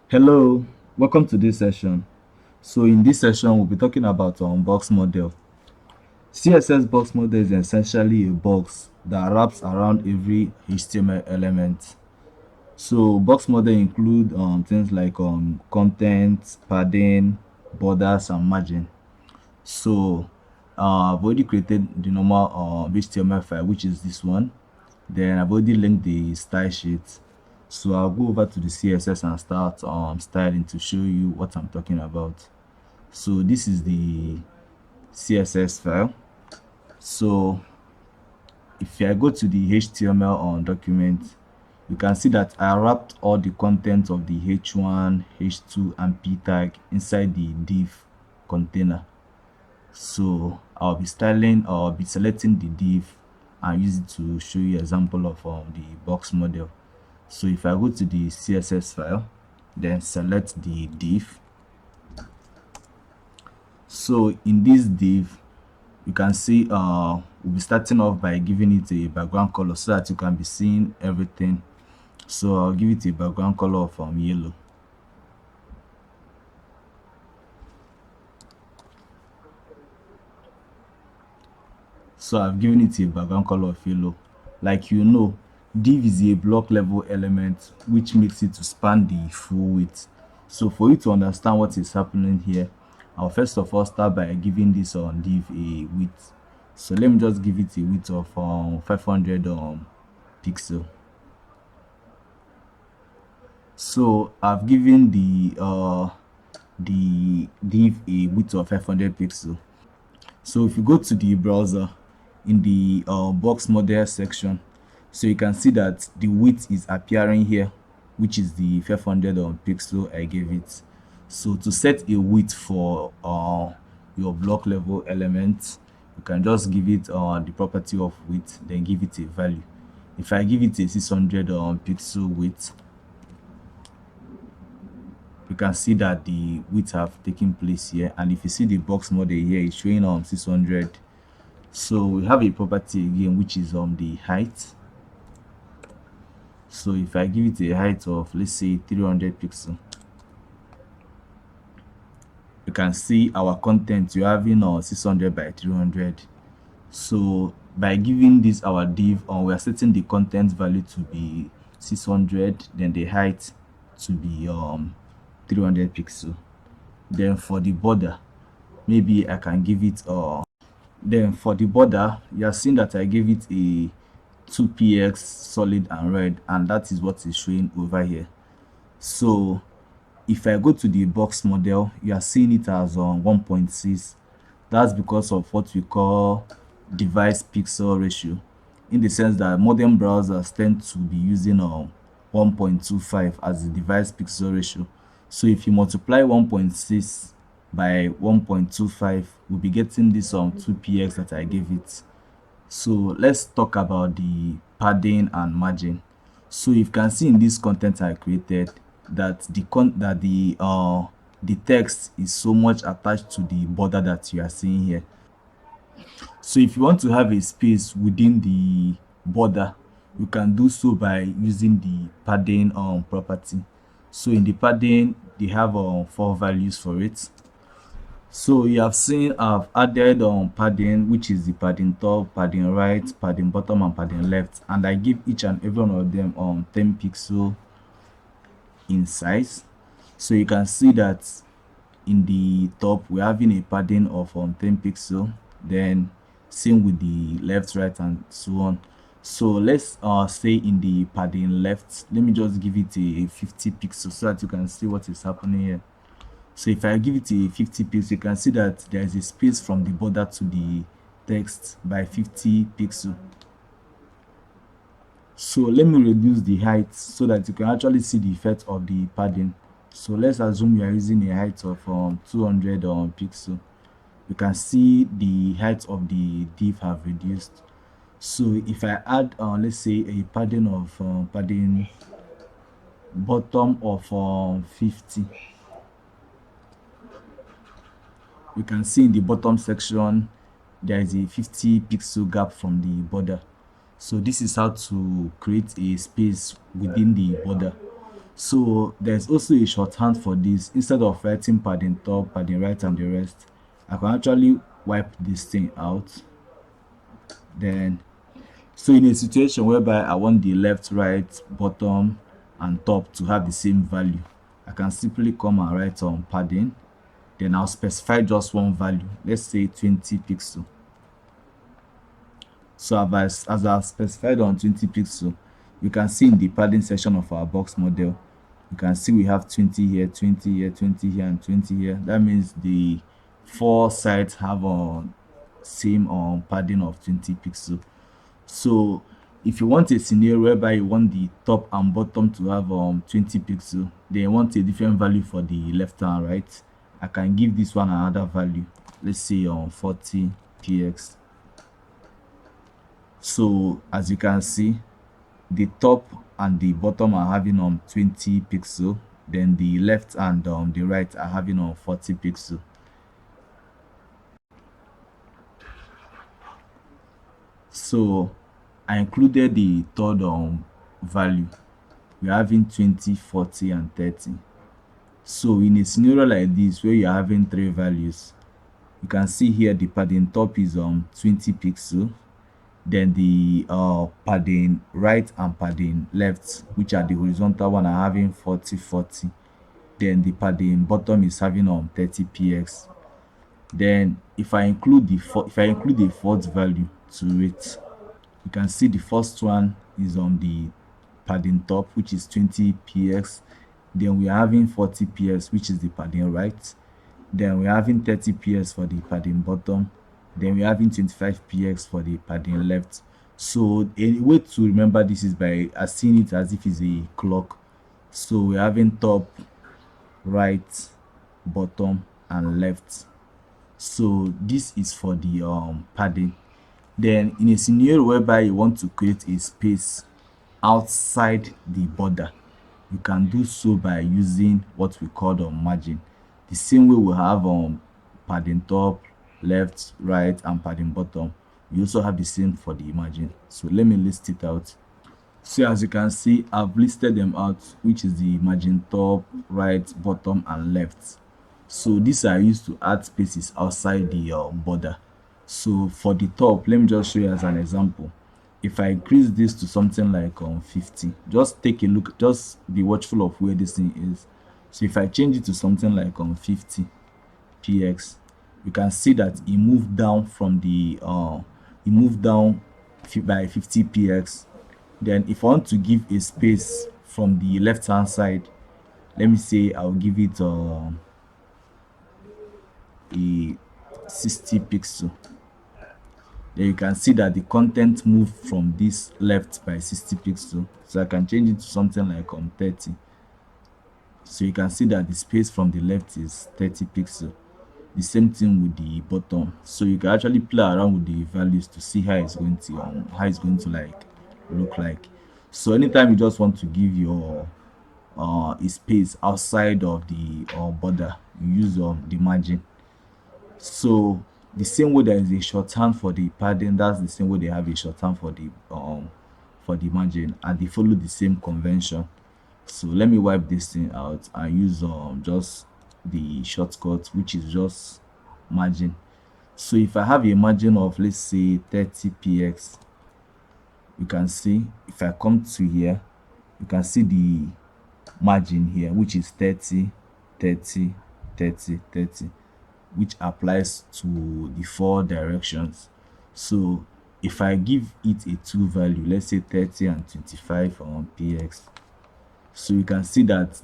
Hello, welcome to this session. So in this session, we'll be talking about box model. CSS box model is essentially a box that wraps around every HTML element. So box model include things like content, padding, borders, and margin. So I've already created the normal HTML file, which is this one. Then I've already linked the style sheet. So I'll go over to the CSS and start styling to show you what I'm talking about. So this is the CSS file. So if I go to the HTML document, you can see that I wrapped all the content of the h1, h2, and p tag inside the div container. So I'll be styling or I'll be selecting the div and use it to show you example of the box model. So if I go to the CSS file, then select the div. So in this div, you can see we'll be starting off by giving it a background color so that you can be seeing everything. So I'll give it a background color of yellow. So I've given it a background color of yellow. Like div is a block level element which makes it to span the full width. So for you to understand what is happening here, I'll first of all start by giving this div a width. So let me just give it a width of 500 pixel. So I've given the div a width of 500 pixel. So if you go to the browser in the box model section, so you can see that the width is appearing here, which is the 500 pixel I gave it. So to set a width for your block level element, you can just give it the property of width, then give it a value. If I give it a 600 pixel width, you can see that the width have taken place here, and if you see the box model here, it's showing 600. So we have a property again, which is the height. So if I give it a height of, let's say, 300 pixel, you can see our content, you're having 600 by 300. So by giving this our div, we are setting the content value to be 600, then the height to be 300 pixel. Then for the border, maybe I can give it then for the border, you are seeing that I gave it a 2px solid and red, and that is what is showing over here. So if I go to the box model, you are seeing it as 1.6. That's because of what we call device pixel ratio, in the sense that modern browsers tend to be using 1.25 as the device pixel ratio. So if you multiply 1.6 by 1.25, we'll be getting this 2px that I gave it. So let's talk about the padding and margin. So you can see in this content I created that the text is so much attached to the border that you are seeing here. So if you want to have a space within the border, you can do so by using the padding property. So in the padding, they have 4 values for it. So you have seen I've added padding, which is the padding top, padding right, padding bottom, and padding left, and I give each and every one of them 10 pixel in size. So you can see that in the top we're having a padding of 10 pixel, then same with the left, right, and so on. So let's say in the padding left, let me just give it a 50 pixel so that you can see what is happening here. So if I give it a 50 pixel, you can see that there is a space from the border to the text by 50 pixel. So let me reduce the height so that you can actually see the effect of the padding. So let's assume you are using a height of 200 pixel. You can see the height of the div have reduced. So if I add let's say a padding of padding bottom of 50, you can see in the bottom section there is a 50 pixel gap from the border. So this is how to create a space within the border. So there's also a shorthand for this. Instead of writing padding top, padding right, and the rest, I can actually wipe this thing out. Then, so in a situation whereby I want the left, right, bottom, and top to have the same value, I can simply come and write on padding. Then I'll specify just one value, let's say 20 pixel. So as I've specified on 20 pixel, you can see in the padding section of our box model, you can see we have 20 here, 20 here, 20 here, and 20 here. That means the four sides have a same padding of 20 pixel. So if you want a scenario whereby you want the top and bottom to have 20 pixel, then you want a different value for the left and right, I can give this one another value, let's say 40 px. So as you can see, the top and the bottom are having 20 pixel, then the left and the right are having 40 pixel. So I included the third value. We're having 20, 40, and 30. So in a scenario like this where you're having three values, you can see here the padding top is 20 pixel, then the padding right and padding left, which are the horizontal one, are having 40, 40. Then the padding bottom is having 30 px. Then if I include the fourth value to it, you can see the first one is on the padding top, which is 20 px. Then we are having 40 px, which is the padding right. Then we're having 30 px for the padding bottom. Then we're having 25 px for the padding left. So a way to remember this is by seeing it as if it's a clock. So we're having top, right, bottom, and left. So this is for the padding. Then in a scenario whereby you want to create a space outside the border, you can do so by using what we call margin. The same way we have padding top, left, right, and padding bottom, we also have the same for the margin. So let me list it out. So as you can see, I've listed them out, which is the margin top, right, bottom, and left. So these are used to add spaces outside the border. So for the top, let me just show you as an example. If I increase this to something like 50, just take a look, just be watchful of where this thing is. So if I change it to something like 50 px, you can see that it moved down from the it moved down by 50 px. Then if I want to give a space from the left hand side, let me say I'll give it a 60 pixel. Then you can see that the content moved from this left by 60 pixel. So I can change it to something like 30. So you can see that the space from the left is 30 pixel. The same thing with the bottom. So you can actually play around with the values to see how it's going to like look like. So anytime you just want to give your a space outside of the border, you use the margin. So the same way there is a shorthand for the padding, that's the same way they have a shorthand for the margin, and they follow the same convention. So let me wipe this thing out and use just the shortcut, which is just margin. So if I have a margin of, let's say, 30 px, you can see if I come to here, you can see the margin here, which is 30, 30, 30, 30, which applies to the four directions. So if I give it a two value, let's say 30 and 25 on px, so you can see that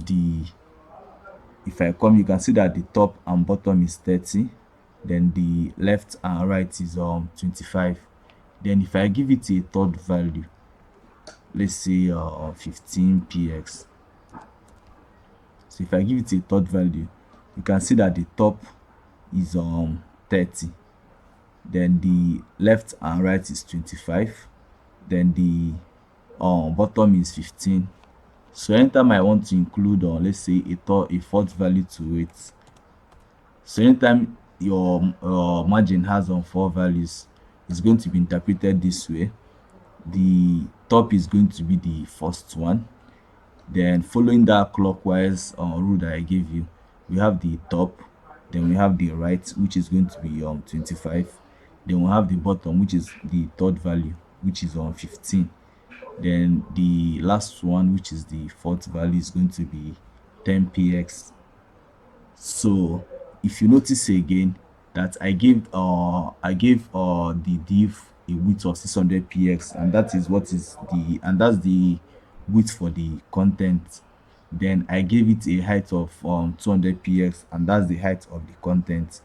if I come, you can see that the top and bottom is 30, then the left and right is 25. Then if I give it a third value, let's say 15 px, so if I give it a third value, you can see that the top is 30, then the left and right is 25, then the bottom is 15. So anytime I want to include let's say a fourth value to it, so anytime your margin has four values, it's going to be interpreted this way. The top is going to be the first one, Then following that clockwise rule that I gave you, we have the top, then we have the right, which is going to be 25. Then we have the bottom, which is the third value, which is 15. Then the last one, which is the fourth value, is going to be 10 px. So if you notice again that I gave the div a width of 600 px, and that is what is the and that's the width for the content. Then I gave it a height of 200 px, and that's the height of the content.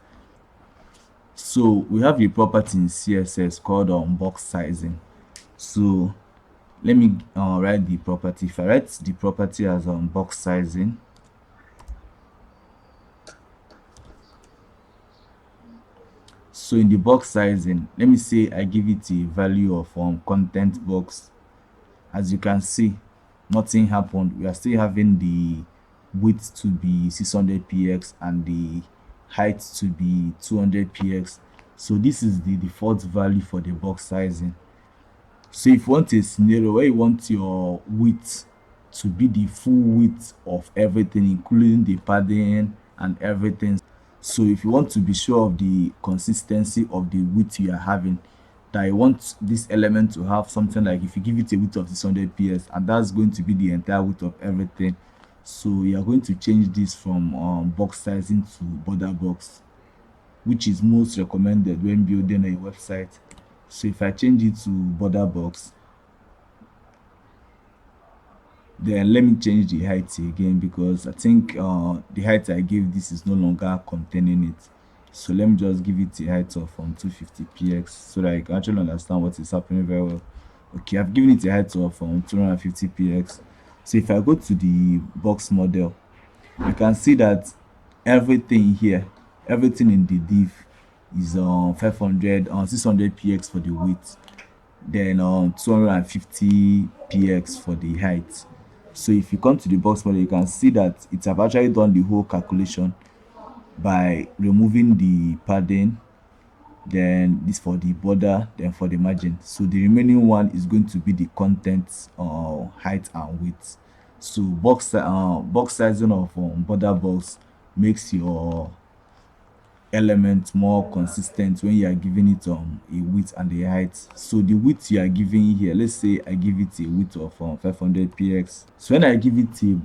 So we have a property in CSS called box sizing. So let me write the property. If I write the property as box sizing, so in the box sizing, let me say I give it a value of content box. As you can see, nothing happened. We are still having the width to be 600 px and the height to be 200 px. So this is the default value for the box sizing. So if you want a scenario where you want your width to be the full width of everything, including the padding and everything. So if you want to be sure of the consistency of the width you are having, that I want this element to have something like, if you give it a width of 600 px, and that's going to be the entire width of everything. So you are going to change this from box sizing to border box, which is most recommended when building a website. So if I change it to border box, then let me change the height again, because I think the height I gave this is no longer containing it. So let me just give it a height of 250 px, so that I can actually understand what is happening very well. Okay, I've given it a height of 250 px. So if I go to the box model, you can see that everything here, everything in the div is 600 px for the width, then 250 px for the height. So if you come to the box model, you can see that it have actually done the whole calculation by removing the padding, then this for the border, then for the margin. So the remaining one is going to be the content height and width. So box sizing of border box makes your element more consistent when you are giving it a width and a height. So the width you are giving here, let's say I give it a width of 500 px. So when I give it a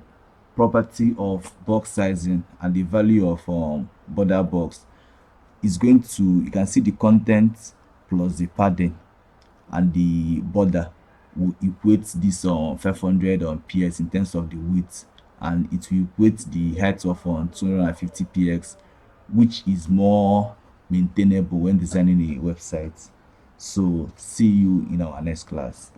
property of box sizing and the value of border box, is going to, you can see the content plus the padding and the border will equate this 500 px in terms of the width, and it will equate the height of 250 px, which is more maintainable when designing a website. So see you in our next class.